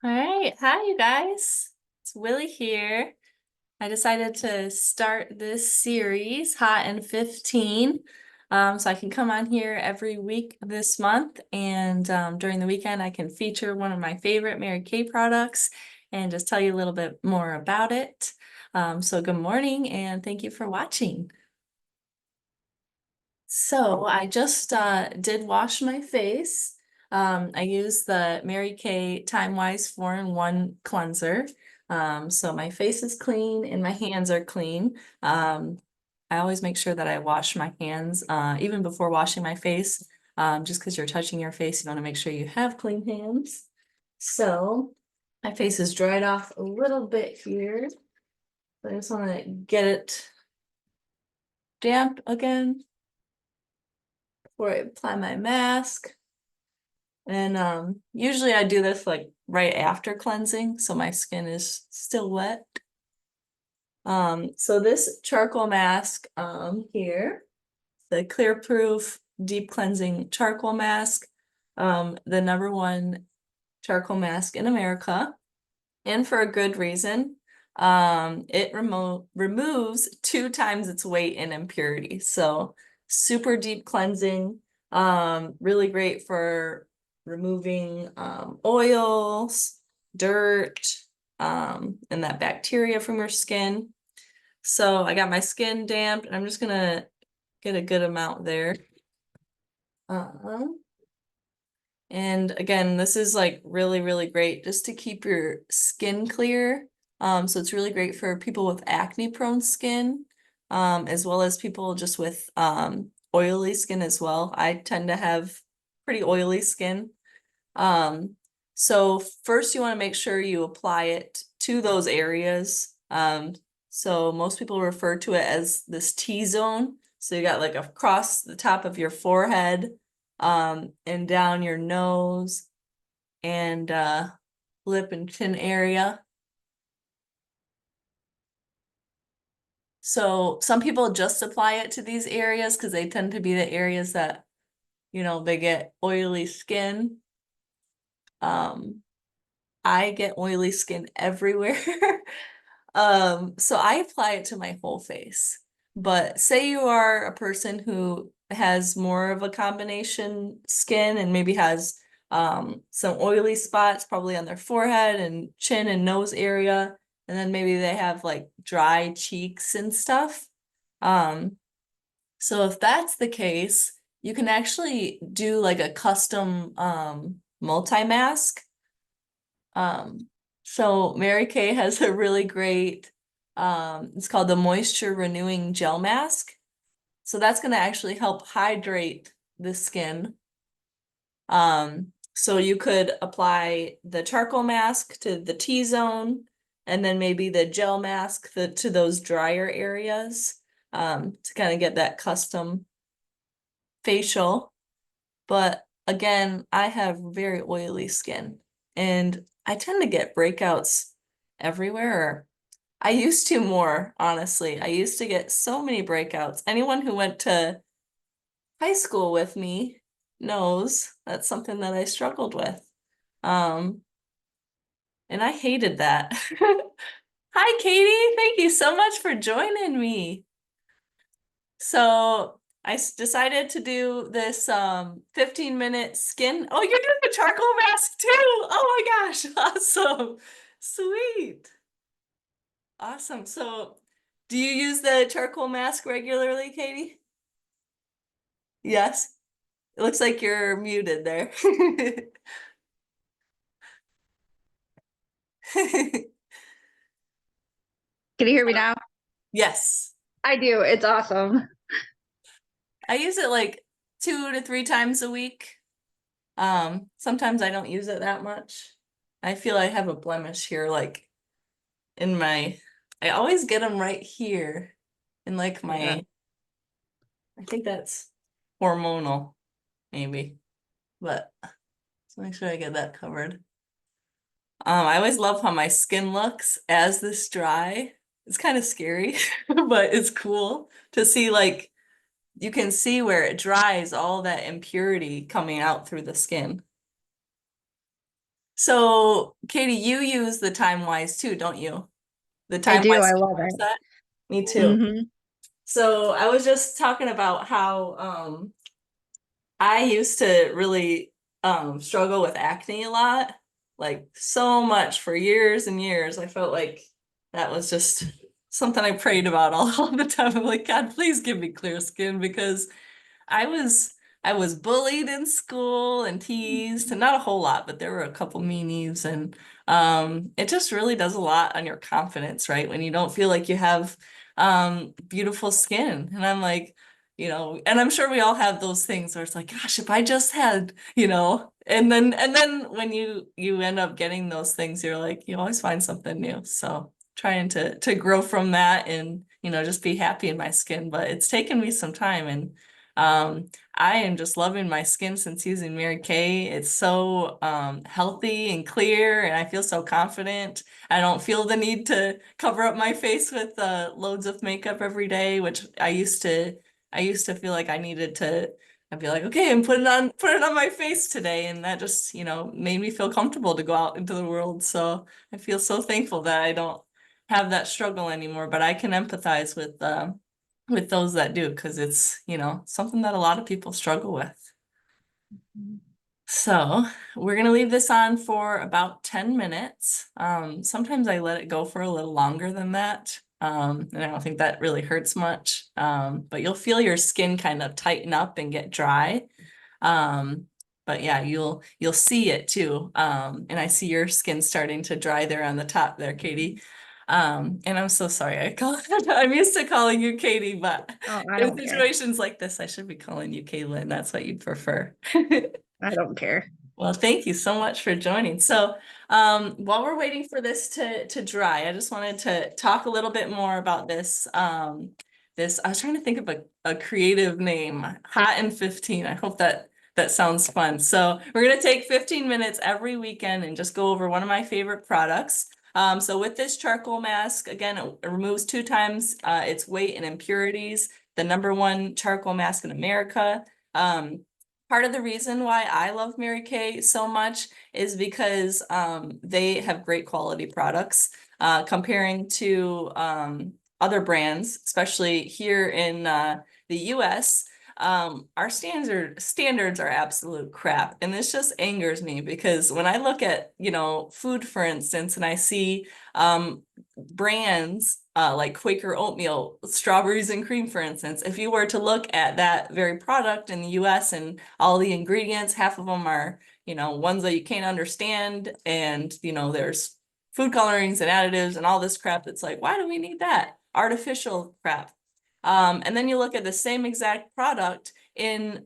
All right. Hi, you guys. It's Willie here. I decided to start this series, Hot and 15, so I can come on here every week this month. And during the weekend, I can feature one of my favorite Mary Kay products and just tell you a little bit more about it. So good morning and thank you for watching. So I just did wash my face. I used the Mary Kay Time Wise 4-in-1 cleanser. So my face is clean and my hands are clean. I always make sure that I wash my hands even before washing my face. Just because you're touching your face, you want to make sure you have clean hands. So my face is dried off a little bit here. I just want to get it damp again before I apply my mask. And usually I do this like right after cleansing, so my skin is still wet. So this charcoal mask here, the Clear Proof Deep Cleansing Charcoal Mask, the #1 charcoal mask in America, and for a good reason. It removes 2 times its weight in impurities. So super deep cleansing, really great for removing oils, dirt, and that bacteria from your skin. So I got my skin damped, and I'm just gonna get a good amount there. And again, this is like really, really great just to keep your skin clear. So it's really great for people with acne prone skin, as well as people just with oily skin as well. I tend to have pretty oily skin. So first you want to make sure you apply it to those areas. So most people refer to it as this T-zone. So you got like across the top of your forehead, and down your nose and lip and chin area. So some people just apply it to these areas because they tend to be the areas that, they get oily skin. I get oily skin everywhere. So I apply it to my whole face. But say you are a person who has more of a combination skin and maybe has some oily spots probably on their forehead and chin and nose area, and then maybe they have like dry cheeks and stuff. Um, so if that's the case, you can actually do like a custom multi-mask. So Mary Kay has a really great, it's called the Moisture Renewing Gel Mask. So that's going to actually help hydrate the skin. So you could apply the charcoal mask to the T-zone and then maybe the gel mask to those drier areas, to kind of get that custom facial. But again, I have very oily skin and I tend to get breakouts everywhere. I used to more, honestly. I used to get so many breakouts. Anyone who went to high school with me knows that's something that I struggled with. Um, and I hated that. Hi, Katie. Thank you so much for joining me. So I decided to do this 15-minute skin. Oh, you're doing a charcoal mask too. Oh my gosh. Awesome. Sweet. Awesome. So do you use the charcoal mask regularly, Katie? Yes. It looks like you're muted there. Can you hear me now? Yes. I do. It's awesome. I use it like 2 to 3 times a week. Sometimes I don't use it that much. I feel I have a blemish here, like in I always get them right here in like Yeah. I think that's hormonal, maybe, but let's make sure I get that covered. I always love how my skin looks as this dry. It's kind of scary, but it's cool to see like you can see where it dries all that impurity coming out through the skin. So Katie, you use the Time Wise too, don't you? The I Time do. Wise I love skincare it. set? Me too. Hmm. So I was just talking about how I used to really struggle with acne a lot, like so much for years and years. I felt like that was just something I prayed about all the time. I'm like, God, please give me clear skin because I was I was bullied in school and teased, and not a whole lot, but there were a couple meanies, and it just really does a lot on your confidence, right? When you don't feel like you have beautiful skin. And I'm like, and I'm sure we all have those things where it's like, gosh, if I just had, and then when you end up getting those things, you're like, you always find something new. So trying to grow from that and just be happy in my skin, but it's taken me some time. And I am just loving my skin since using Mary Kay. It's so healthy and clear, and I feel so confident. I don't feel the need to cover up my face with loads of makeup every day, which I used to. I used to feel like I needed to. I'd be like, okay, I'm put it on my face today, and that just, made me feel comfortable to go out into the world. So I feel so thankful that I don't have that struggle anymore, but I can empathize with those that do, because it's, something that a lot of people struggle with. So we're gonna leave this on for about 10 minutes. Sometimes I let it go for a little longer than that. And I don't think that really hurts much. But you'll feel your skin kind of tighten up and get dry. Um, but yeah, you'll see it too. And I see your skin starting to dry there on the top there, Katie. And I'm so sorry. I'm used to calling you Katie, but Oh, I in don't care. situations like this, I should be calling you Caitlin. That's what you'd prefer. I don't care. Well, thank you so much for joining. So, while we're waiting for this to dry, I just wanted to talk a little bit more about this. I was trying to think of a creative name, Hot and 15. I hope that sounds fun. So we're gonna take 15 minutes every weekend and just go over one of my favorite products. So with this charcoal mask, again, it removes 2 times its weight and impurities. The #1 charcoal mask in America. Part of the reason why I love Mary Kay so much is because they have great quality products. Comparing to other brands, especially here in the US, our standards are absolute crap. And this just angers me because when I look at, food, for instance, and I see brands like Quaker oatmeal, strawberries and cream, for instance, if you were to look at that very product in the US and all the ingredients, half of them are, ones that you can't understand. And, there's food colorings and additives and all this crap. That's like, why do we need that? Artificial crap. And then you look at the same exact product in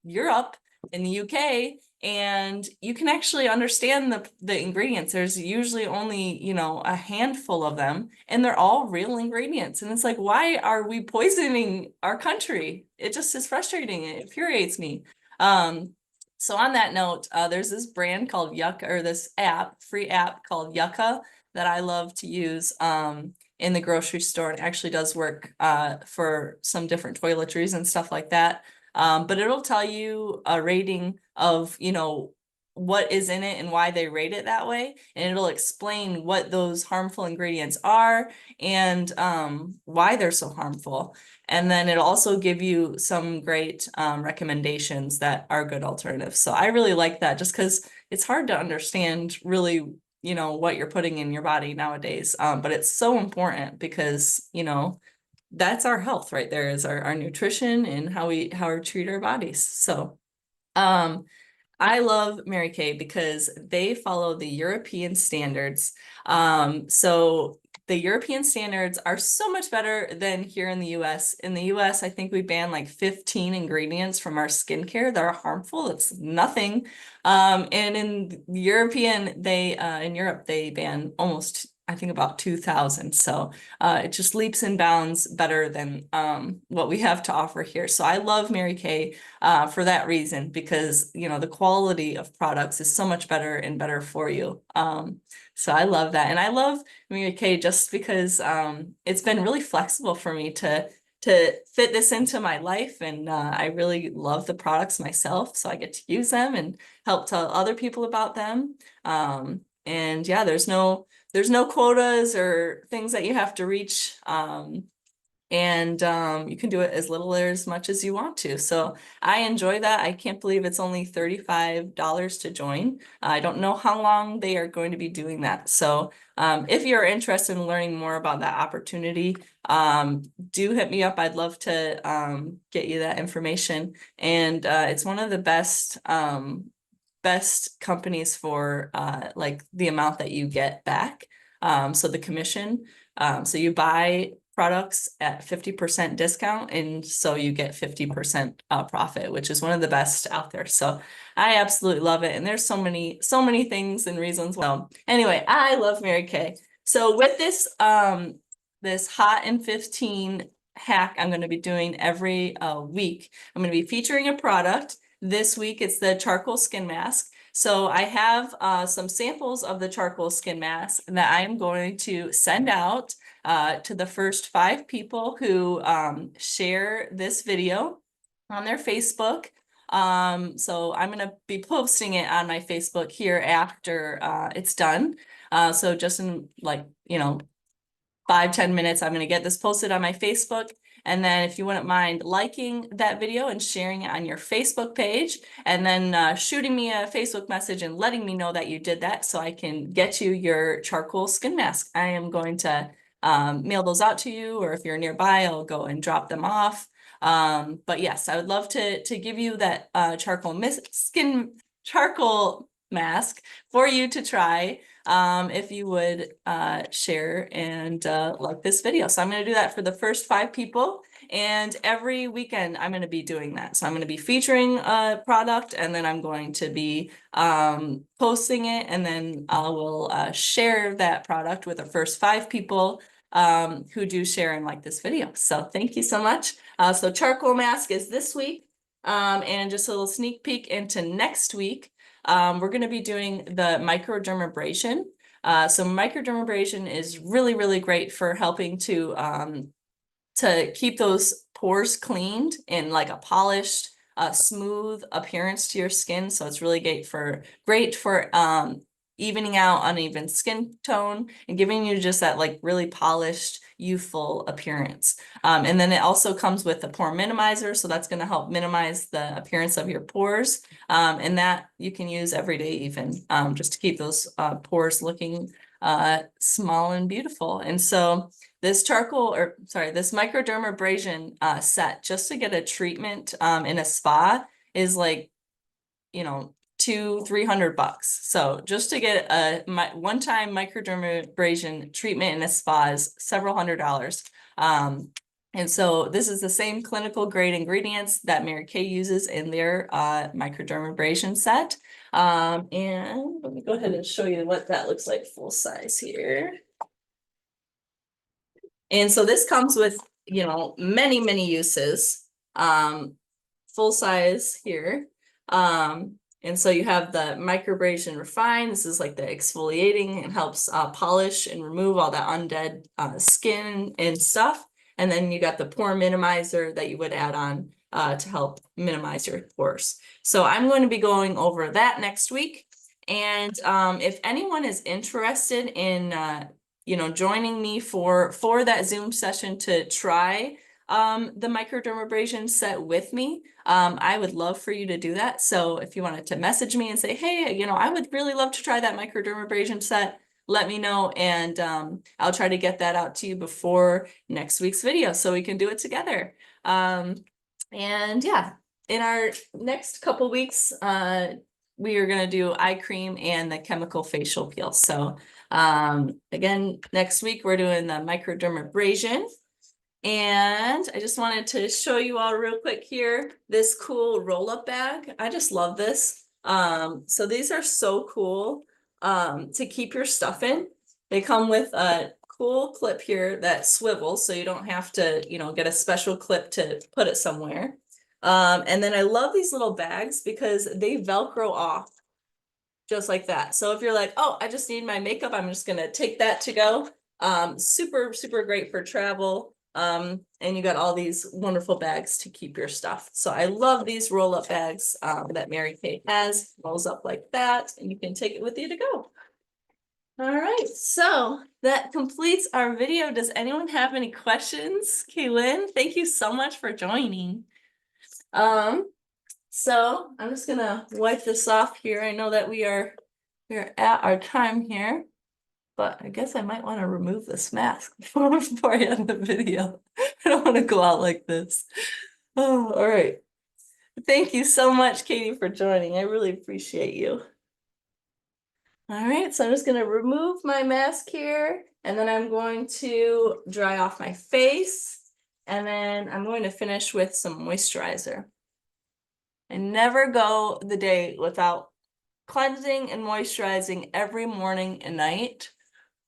Europe, in the UK, and you can actually understand the ingredients. There's usually only, a handful of them, and they're all real ingredients. And it's like, why are we poisoning our country? It just is frustrating. It infuriates me. So on that note, there's this brand called Yucca, or this free app called Yucca that I love to use in the grocery store. It actually does work for some different toiletries and stuff like that. But it'll tell you a rating of, what is in it and why they rate it that way. And it'll explain what those harmful ingredients are and why they're so harmful. And then it'll also give you some great recommendations that are good alternatives. So I really like that just because it's hard to understand really, what you're putting in your body nowadays. But it's so important because, that's our health right there, is our nutrition and how we treat our bodies. So I love Mary Kay because they follow the European standards. So the European standards are so much better than here in the US. In the US, I think we ban like 15 ingredients from our skincare that are harmful. It's nothing. And in in Europe, they ban almost, I think, about 2,000. So it just leaps and bounds better than what we have to offer here. So I love Mary Kay for that reason, because the quality of products is so much better and better for you. So I love that, and I love Mary Kay just because it's been really flexible for me to to fit this into my life, and I really love the products myself, so I get to use them and help tell other people about them. And yeah, there's no quotas or things that you have to reach. And you can do it as little or as much as you want to. So I enjoy that. I can't believe it's only $35 to join. I don't know how long they are going to be doing that. So if you're interested in learning more about that opportunity, do hit me up. I'd love to get you that information. And it's one of the best companies for like the amount that you get back. So the commission, so you buy products at 50% discount, and so you get 50% profit, which is one of the best out there. So I absolutely love it. And there's so many things and reasons. Well, anyway, I love Mary Kay. So with this this Hot in 15 hack I'm going to be doing every week, I'm going to be featuring a product. This week it's the charcoal skin mask. So I have some samples of the charcoal skin mask that I am going to send out to the first 5 people who share this video on their Facebook. So I'm going to be posting it on my Facebook here after it's done. So just in like, 5-10 minutes, I'm going to get this posted on my Facebook. And then if you wouldn't mind liking that video and sharing it on your Facebook page, and then shooting me a Facebook message and letting me know that you did that so I can get you your charcoal skin mask. I am going to mail those out to you, or if you're nearby, I'll go and drop them off. But yes, I would love to give you that charcoal mask for you to try. If you would share and like this video. So I'm going to do that for the first 5 people, and every weekend I'm going to be doing that. So I'm going to be featuring a product, and then I'm going to be posting it, and then I will share that product with the first 5 people who do share and like this video. So thank you so much. So charcoal mask is this week, and just a little sneak peek into next week. We're going to be doing the microdermabrasion. So microdermabrasion is really, really great for helping to keep those pores cleaned and like a polished, smooth appearance to your skin. So it's really great for evening out uneven skin tone and giving you just that like really polished, youthful appearance. And then it also comes with a pore minimizer, so that's going to help minimize the appearance of your pores. And that you can use every day even, just to keep those pores looking small and beautiful. And so this this microdermabrasion set, just to get a treatment in a spa, is like, $200-300. So just to get a one-time microdermabrasion treatment in a spa is several $100s. And so this is the same clinical grade ingredients that Mary Kay uses in their microdermabrasion set. And let me go ahead and show you what that looks like full size here. And so this comes with, many uses. Full size here. And so you have the microbrasion refine. This is like the exfoliating and helps polish and remove all that undead skin and stuff. And then you got the pore minimizer that you would add on to help minimize your pores. So I'm going to be going over that next week. And if anyone is interested in joining me for that Zoom session to try the microdermabrasion set with me, I would love for you to do that. So if you wanted to message me and say, hey, I would really love to try that microdermabrasion set, let me know, and I'll try to get that out to you before next week's video so we can do it together. And yeah, in our next couple weeks, we are going to do eye cream and the chemical facial peel. So again, next week we're doing the microdermabrasion. And I just wanted to show you all real quick here, this cool roll-up bag. I just love this. So these are so cool to keep your stuff in. They come with a cool clip here that swivels, so you don't have to, get a special clip to put it somewhere. And then I love these little bags because they Velcro off just like that. So if you're like, oh, I just need my makeup, I'm just gonna take that to go. Super, super great for travel. And you got all these wonderful bags to keep your stuff. So I love these roll-up bags that Mary Kay has. Rolls up like that, and you can take it with you to go. All right, so that completes our video. Does anyone have any questions? Kaylin, thank you so much for joining. So I'm just gonna wipe this off here. I know that we're at our time here, but I guess I might want to remove this mask before I end the video. I don't want to go out like this. Oh, all right. Thank you so much, Katie, for joining. I really appreciate you. All right, so I'm just gonna remove my mask here, and then I'm going to dry off my face, and then I'm going to finish with some moisturizer. I never go the day without cleansing and moisturizing every morning and night.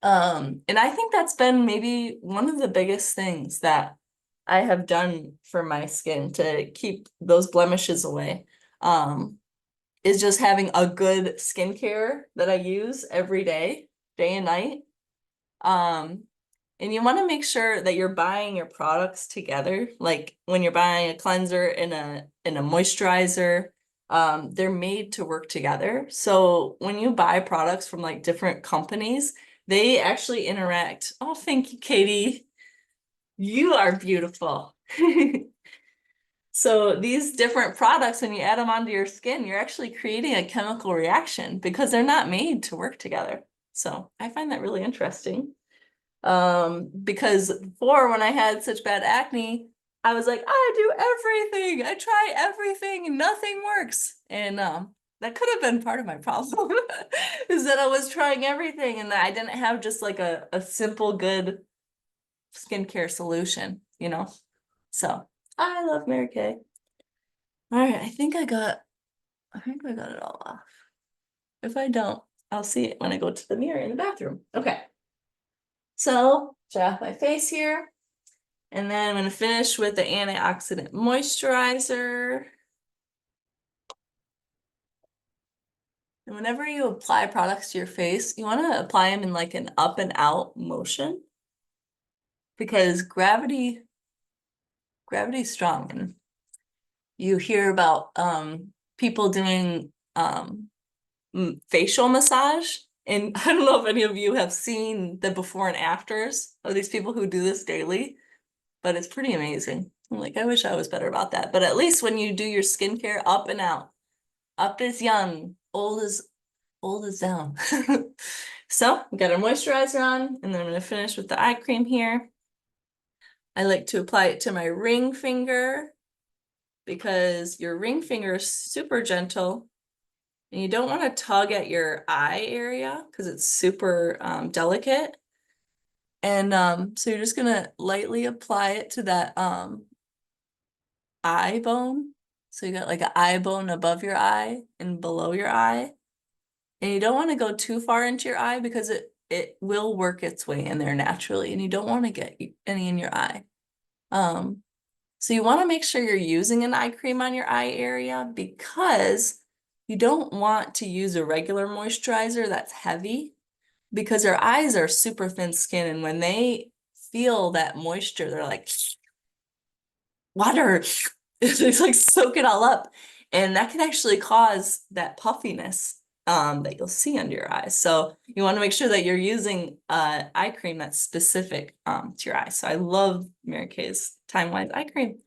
And I think that's been maybe one of the biggest things that I have done for my skin to keep those blemishes away. Is just having a good skincare that I use every day and night. And you want to make sure that you're buying your products together. Like when you're buying a cleanser and a moisturizer, they're made to work together. So when you buy products from like different companies, they actually interact. Oh, thank you, Katie. You are beautiful. So these different products, when you add them onto your skin, you're actually creating a chemical reaction because they're not made to work together. So I find that really interesting. Because before, when I had such bad acne, I was like, I do everything. I try everything and nothing works. And that could have been part of my problem is that I was trying everything and that I didn't have just like a simple, good skincare solution, you know? So I love Mary Kay. All right, I think I got it all off. If I don't, I'll see it when I go to the mirror in the bathroom. Okay. So dry off my face here. And then I'm gonna finish with the antioxidant moisturizer. And whenever you apply products to your face, you want to apply them in like an up and out motion because gravity's strong. And you hear about people doing facial massage. And I don't know if any of you have seen the before and afters of these people who do this daily, but it's pretty amazing. I'm like, I wish I was better about that. But at least when you do your skincare up and out, up is young, old is down. So we got our moisturizer on, and then I'm gonna finish with the eye cream here. I like to apply it to my ring finger because your ring finger is super gentle. And you don't want to tug at your eye area because it's super delicate. And so you're just gonna lightly apply it to that eye bone. So you got like an eye bone above your eye and below your eye. And you don't want to go too far into your eye because it will work its way in there naturally, and you don't want to get any in your eye. So you want to make sure you're using an eye cream on your eye area because you don't want to use a regular moisturizer that's heavy because our eyes are super thin skin, and when they feel that moisture, they're like, water, it's like soak it all up. And that can actually cause that puffiness that you'll see under your eyes. So you want to make sure that you're using eye cream that's specific to your eyes. So I love Mary Kay's Time Wise eye cream.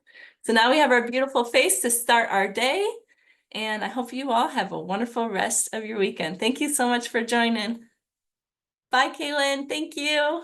So now we have our beautiful face to start our day. And I hope you all have a wonderful rest of your weekend. Thank you so much for joining. Bye, Kaylin. Thank you.